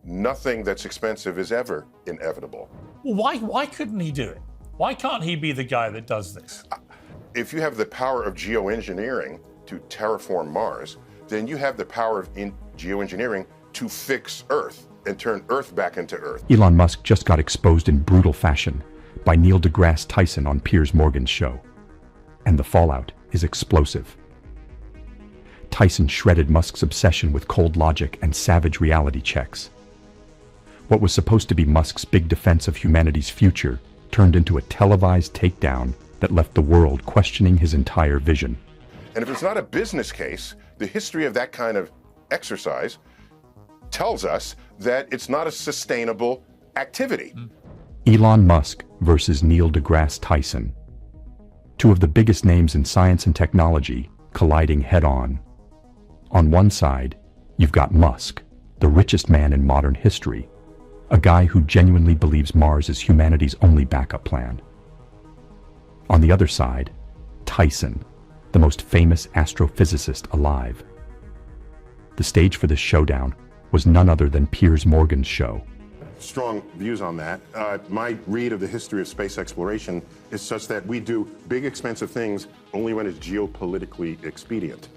Nothing that's expensive is ever inevitable. Why couldn't he do it? Why can't he be the guy that does this? If you have the power of geoengineering to terraform Mars, then you have the power of geoengineering to fix Earth and turn Earth back into Earth. Elon Musk just got exposed in brutal fashion by Neil deGrasse Tyson on Piers Morgan's show. And the fallout is explosive. Tyson shredded Musk's obsession with cold logic and savage reality checks. What was supposed to be Musk's big defense of humanity's future turned into a televised takedown that left the world questioning his entire vision. And if it's not a business case, the history of that kind of exercise tells us that it's not a sustainable activity. Elon Musk versus Neil deGrasse Tyson. Two of the biggest names in science and technology colliding head-on. On one side, you've got Musk, the richest man in modern history, a guy who genuinely believes Mars is humanity's only backup plan. On the other side, Tyson, the most famous astrophysicist alive. The stage for this showdown was none other than Piers Morgan's show. Strong views on that. My read of the history of space exploration is such that we do big, expensive things only when it's geopolitically expedient,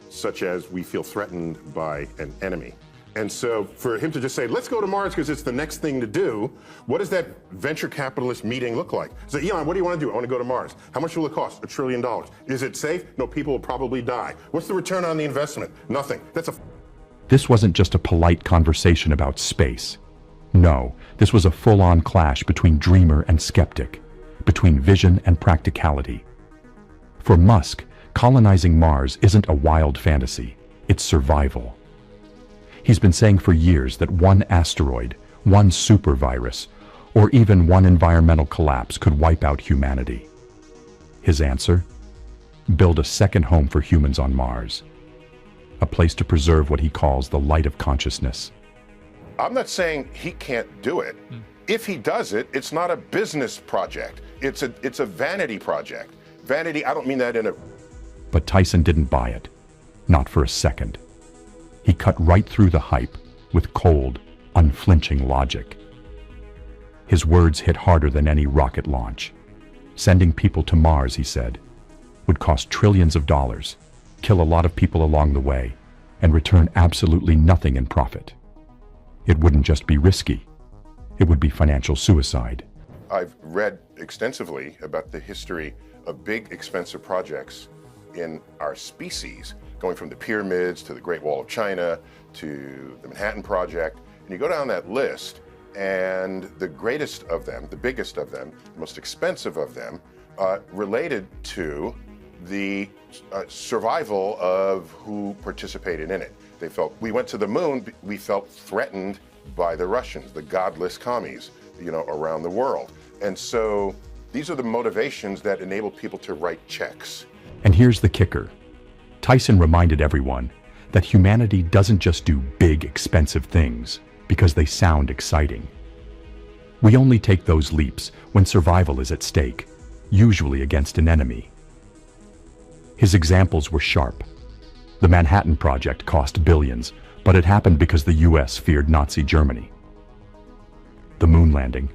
such as we feel threatened by an enemy. And so for him to just say, let's go to Mars because it's the next thing to do, what does that venture capitalist meeting look like? So Elon, what do you want to do? I want to go to Mars. How much will it cost? $1 trillion. Is it safe? No, people will probably die. What's the return on the investment? Nothing. This wasn't just a polite conversation about space. No, this was a full-on clash between dreamer and skeptic, between vision and practicality. For Musk, colonizing Mars isn't a wild fantasy, it's survival. He's been saying for years that one asteroid, one super virus, or even one environmental collapse could wipe out humanity. His answer? Build a second home for humans on Mars. A place to preserve what he calls the light of consciousness. I'm not saying he can't do it. If he does it, it's not a business project. It's a vanity project. Vanity, I don't mean that in a... But Tyson didn't buy it. Not for a second. He cut right through the hype with cold, unflinching logic. His words hit harder than any rocket launch. Sending people to Mars, he said, would cost trillions of dollars, kill a lot of people along the way, and return absolutely nothing in profit. It wouldn't just be risky. It would be financial suicide. I've read extensively about the history of big, expensive projects in our species, going from the pyramids to the Great Wall of China to the Manhattan Project. And you go down that list, and the greatest of them, the biggest of them, the most expensive of them, related to the survival of who participated in it. They felt, we went to the moon, we felt threatened by the Russians, the godless commies, around the world. And so these are the motivations that enable people to write checks. And here's the kicker. Tyson reminded everyone that humanity doesn't just do big, expensive things because they sound exciting. We only take those leaps when survival is at stake, usually against an enemy. His examples were sharp. The Manhattan Project cost billions, but it happened because the US feared Nazi Germany. The moon landing,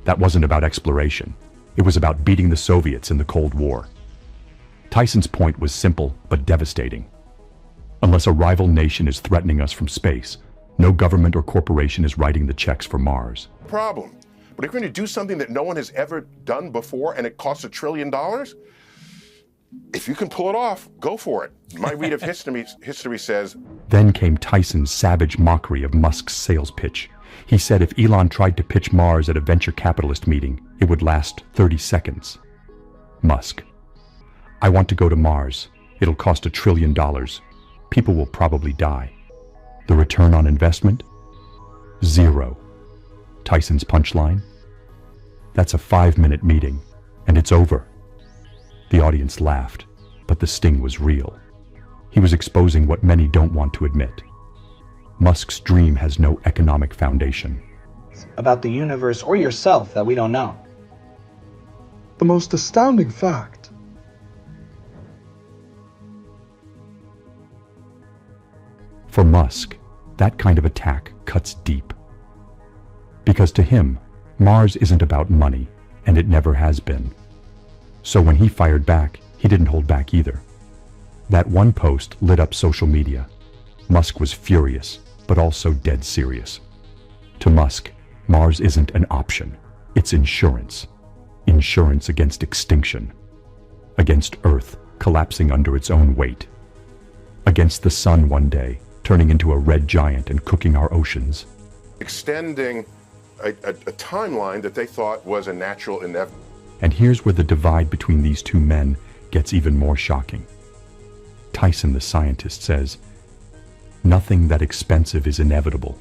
that wasn't about exploration. It was about beating the Soviets in the Cold War. Tyson's point was simple but devastating. Unless a rival nation is threatening us from space, no government or corporation is writing the checks for Mars. Problem. But if you're going to do something that no one has ever done before and it costs $1 trillion, if you can pull it off, go for it. My read of history says... Then came Tyson's savage mockery of Musk's sales pitch. He said if Elon tried to pitch Mars at a venture capitalist meeting, it would last 30 seconds. Musk: I want to go to Mars. It'll cost $1 trillion. People will probably die. The return on investment? 0. Tyson's punchline? That's a 5-minute meeting, and it's over. The audience laughed, but the sting was real. He was exposing what many don't want to admit. Musk's dream has no economic foundation. About the universe or yourself that we don't know. The most astounding fact. For Musk, that kind of attack cuts deep. Because to him, Mars isn't about money, and it never has been. So when he fired back, he didn't hold back either. That one post lit up social media. Musk was furious, but also dead serious. To Musk, Mars isn't an option. It's insurance. Insurance against extinction. Against Earth collapsing under its own weight. Against the sun one day turning into a red giant and cooking our oceans. Extending a timeline that they thought was a natural inevitable. And here's where the divide between these two men gets even more shocking. Tyson, the scientist, says, "Nothing that expensive is inevitable."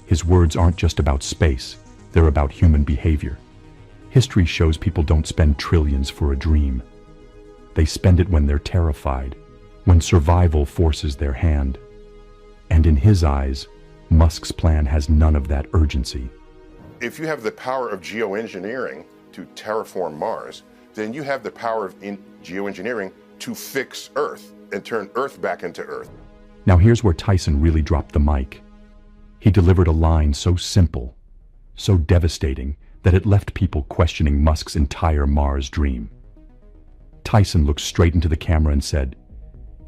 His words aren't just about space, they're about human behavior. History shows people don't spend trillions for a dream. They spend it when they're terrified, when survival forces their hand. And in his eyes, Musk's plan has none of that urgency. If you have the power of geoengineering to terraform Mars, then you have the power of geoengineering to fix Earth and turn Earth back into Earth. Now here's where Tyson really dropped the mic. He delivered a line so simple, so devastating, that it left people questioning Musk's entire Mars dream. Tyson looked straight into the camera and said,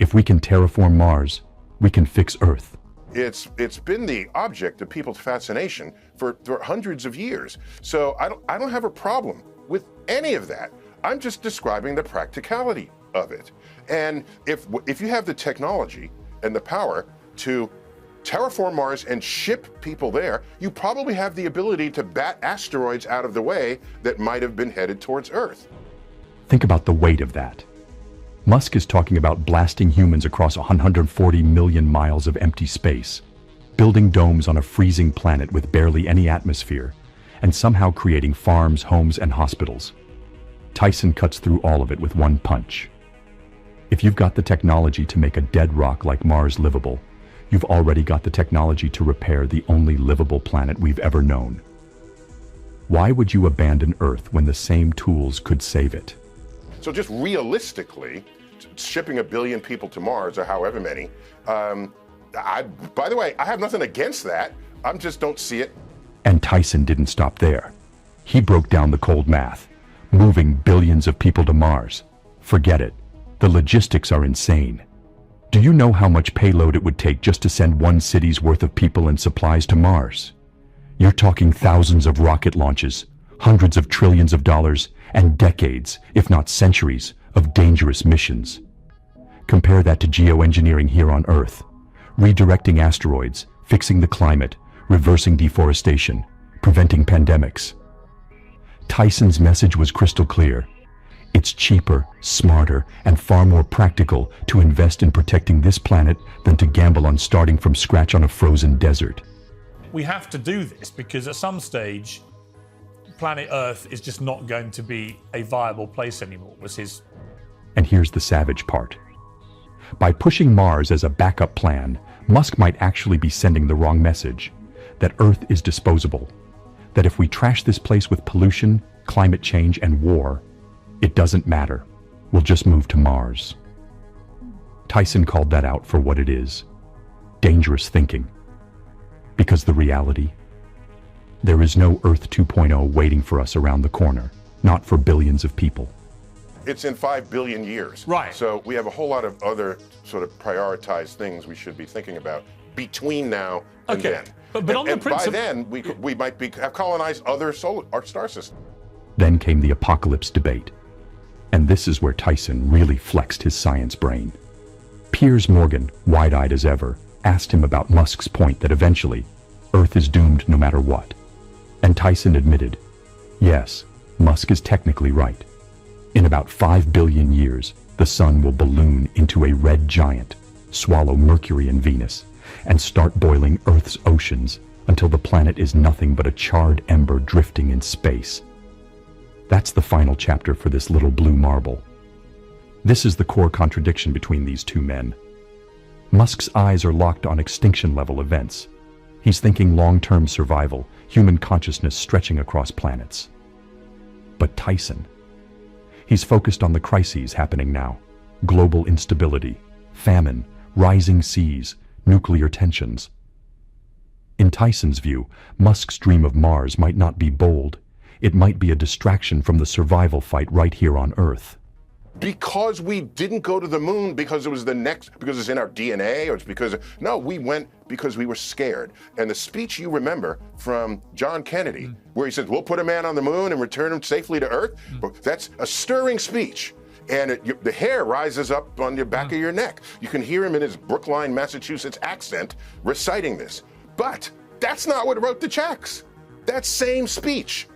"If we can terraform Mars, we can fix Earth." It's been the object of people's fascination for hundreds of years. So I don't have a problem with any of that. I'm just describing the practicality of it. And if you have the technology and the power to terraform Mars and ship people there, you probably have the ability to bat asteroids out of the way that might have been headed towards Earth. Think about the weight of that. Musk is talking about blasting humans across 140 million miles of empty space, building domes on a freezing planet with barely any atmosphere, and somehow creating farms, homes, and hospitals. Tyson cuts through all of it with one punch. If you've got the technology to make a dead rock like Mars livable, you've already got the technology to repair the only livable planet we've ever known. Why would you abandon Earth when the same tools could save it? So just realistically, shipping 1 billion people to Mars or however many, by the way, I have nothing against that. I just don't see it. And Tyson didn't stop there. He broke down the cold math. Moving billions of people to Mars. Forget it. The logistics are insane. Do you know how much payload it would take just to send one city's worth of people and supplies to Mars? You're talking thousands of rocket launches, hundreds of trillions of dollars, and decades, if not centuries, of dangerous missions. Compare that to geoengineering here on Earth, redirecting asteroids, fixing the climate, reversing deforestation, preventing pandemics. Tyson's message was crystal clear. It's cheaper, smarter, and far more practical to invest in protecting this planet than to gamble on starting from scratch on a frozen desert. We have to do this because at some stage, planet Earth is just not going to be a viable place anymore, was his. And here's the savage part. By pushing Mars as a backup plan, Musk might actually be sending the wrong message, that Earth is disposable, that if we trash this place with pollution, climate change, and war, it doesn't matter. We'll just move to Mars. Tyson called that out for what it is. Dangerous thinking. Because the reality? There is no Earth 2.0 waiting for us around the corner, not for billions of people. It's in 5 billion years. Right. So we have a whole lot of other sort of prioritized things we should be thinking about between now and then. But on the principle, by then, we might have colonized other star systems. Then came the apocalypse debate. And this is where Tyson really flexed his science brain. Piers Morgan, wide-eyed as ever, asked him about Musk's point that eventually, Earth is doomed no matter what. And Tyson admitted, yes, Musk is technically right. In about 5 billion years, the sun will balloon into a red giant, swallow Mercury and Venus, and start boiling Earth's oceans until the planet is nothing but a charred ember drifting in space. That's the final chapter for this little blue marble. This is the core contradiction between these two men. Musk's eyes are locked on extinction-level events. He's thinking long-term survival, human consciousness stretching across planets. But Tyson, he's focused on the crises happening now. Global instability, famine, rising seas, nuclear tensions. In Tyson's view, Musk's dream of Mars might not be bold. It might be a distraction from the survival fight right here on Earth. Because we didn't go to the moon because it was because it's in our DNA, or it's because, no, we went because we were scared. And the speech you remember from John Kennedy, where he says, we'll put a man on the moon and return him safely to Earth, that's a stirring speech. And the hair rises up on the back of your neck. You can hear him in his Brookline, Massachusetts accent reciting this. But that's not what wrote the checks. That same speech.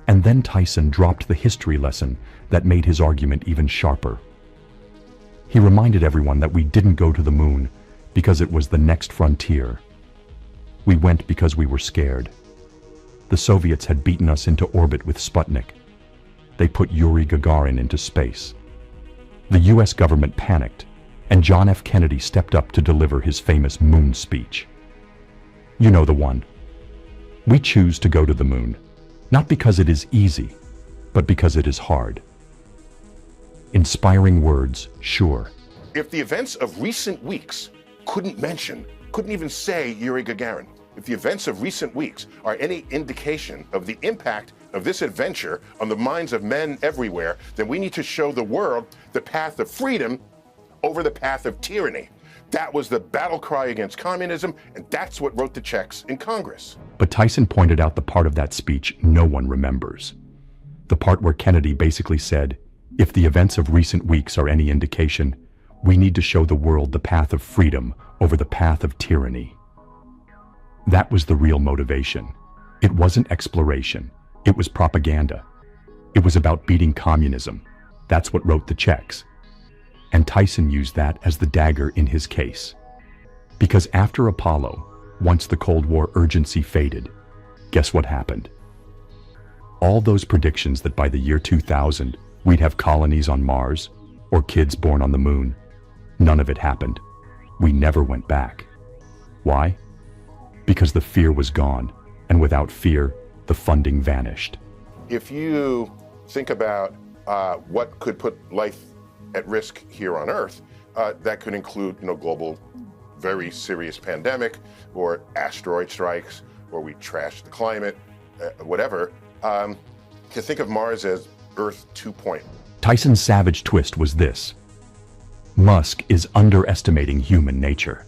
And then Tyson dropped the history lesson that made his argument even sharper. He reminded everyone that we didn't go to the moon because it was the next frontier. We went because we were scared. The Soviets had beaten us into orbit with Sputnik. They put Yuri Gagarin into space. The US government panicked, and John F. Kennedy stepped up to deliver his famous moon speech. You know the one. We choose to go to the moon, not because it is easy, but because it is hard. Inspiring words, sure. If the events of recent weeks couldn't even say Yuri Gagarin, if the events of recent weeks are any indication of the impact of this adventure on the minds of men everywhere, then we need to show the world the path of freedom over the path of tyranny. That was the battle cry against communism, and that's what wrote the checks in Congress. But Tyson pointed out the part of that speech no one remembers. The part where Kennedy basically said, if the events of recent weeks are any indication, we need to show the world the path of freedom over the path of tyranny. That was the real motivation. It wasn't exploration. It was propaganda. It was about beating communism. That's what wrote the checks. And Tyson used that as the dagger in his case. Because after Apollo, once the Cold War urgency faded, guess what happened? All those predictions that by the year 2000, we'd have colonies on Mars, or kids born on the moon, none of it happened. We never went back. Why? Because the fear was gone, and without fear, the funding vanished. If you think about what could put life at risk here on Earth, that could include, global, very serious pandemic, or asteroid strikes, or we trash the climate, whatever. To think of Mars as Earth 2.0. Tyson's savage twist was this: Musk is underestimating human nature.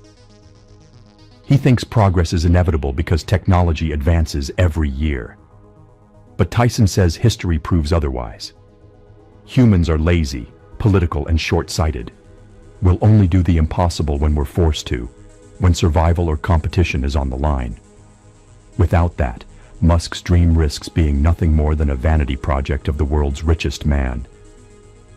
He thinks progress is inevitable because technology advances every year. But Tyson says history proves otherwise. Humans are lazy, political, and short-sighted. We'll only do the impossible when we're forced to, when survival or competition is on the line. Without that, Musk's dream risks being nothing more than a vanity project of the world's richest man.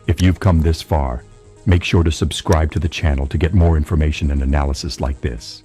If you've come this far, make sure to subscribe to the channel to get more information and analysis like this.